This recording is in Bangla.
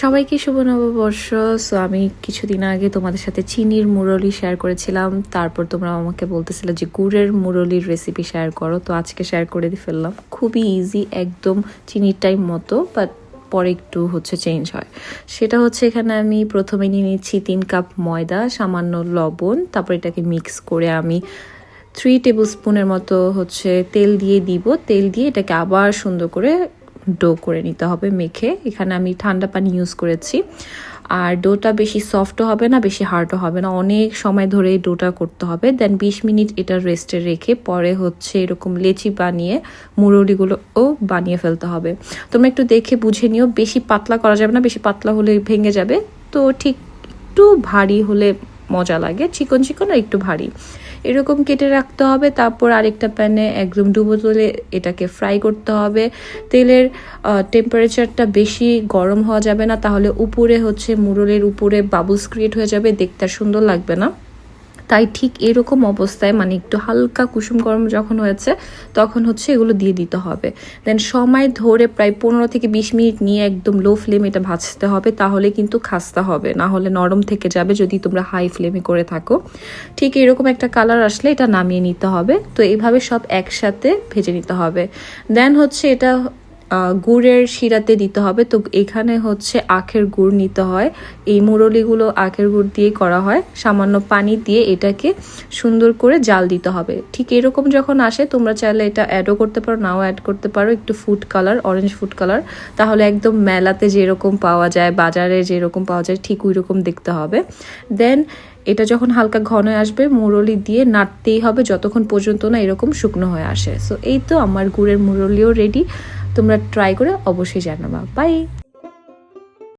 সবাইকে শুভ নববর্ষ। সো আমি কিছুদিন আগে তোমাদের সাথে চিনির মুরলি শেয়ার করেছিলাম, তারপর তোমরা আমাকে বলতেছিলে যে গুড়ের মুরলির রেসিপি শেয়ার করো, তো আজকে শেয়ার করে ফেললাম। খুবই ইজি, একদম চিনির টাইম মতো, বাট পরে একটু চেঞ্জ হয়। সেটা এখানে আমি প্রথমে নিয়ে নিচ্ছি 3 কাপ ময়দা, সামান্য লবণ, তারপর এটাকে মিক্স করে আমি 3 টেবিল স্পুনের মতো তেল দিয়ে দিব। তেল দিয়ে এটাকে আবার সুন্দর করে ডো করে নিতে হবে মেখে। এখানে আমি ঠান্ডা পানি ইউজ করেছি। আর ডোটা বেশি সফটও হবে না, বেশি হার্ডও হবে না, অনেক সময় ধরে এই ডোটা করতে হবে। দেন 20 মিনিট এটা রেস্টে রেখে পরে এরকম লেচি বানিয়ে মুরলিগুলোও বানিয়ে ফেলতে হবে। তোমরা একটু দেখে বুঝে নিও, বেশি পাতলা করা যাবে না, বেশি পাতলা হলে ভেঙে যাবে। তো ঠিক একটু ভারী হলে মজা লাগে, চিকন চিকন আর একটু ভারী এরকম কেটে রাখতে হবে। তারপর আরেকটা প্যানে একদম ডুবো তেলে এটাকে ফ্রাই করতে হবে। তেলের টেম্পারেচারটা বেশি গরম হওয়া যাবে না, তাহলে উপরে মুরলের উপরে বাবলস ক্রিয়েট হয়ে যাবে, দেখতে আর সুন্দর লাগবে না। তাই ঠিক এরকম অবস্থায় মানে একটু হালকা কুসুম গরম যখন হয়েছে তখন এগুলো দিয়ে দিতে হবে। দেন সময় ধরে প্রায় 15 থেকে 20 মিনিট নিয়ে একদম লো ফ্লেমে এটা ভাজতে হবে, তাহলে কিন্তু খাস্তা হবে, না হলে নরম থেকে যাবে যদি তোমরা হাই ফ্লেমে করে থাকো। ঠিক এরকম একটা কালার আসলে এটা নামিয়ে নিতে হবে। তো এইভাবে সব একসাথে ভেজে নিতে হবে। দেন এটা গুড়ের শিরাতে দিতে হবে। তো এখানে আখের গুড় নিতে হয়, এই মুরলিগুলো আখের গুড় দিয়ে করা হয়। সামান্য পানি দিয়ে এটাকে সুন্দর করে জাল দিতে হবে। ঠিক এরকম যখন আসে তোমরা চাইলে এটা অ্যাডও করতে পারো, নাও অ্যাড করতে পারো, একটু food colour, orange food colour, তাহলে একদম মেলাতে যেরকম পাওয়া যায়, বাজারে যেরকম পাওয়া যায় ঠিক ওই রকম দেখতে হবে। দেন এটা যখন হালকা ঘন আসবে মুরলি দিয়ে নাড়তেই হবে যতক্ষণ পর্যন্ত না এরকম শুকনো হয়ে আসে। সো এই তো আমার গুড়ের মুরলিও রেডি। তোমরা ট্রাই করে অবশ্যই জানাবা। বাই।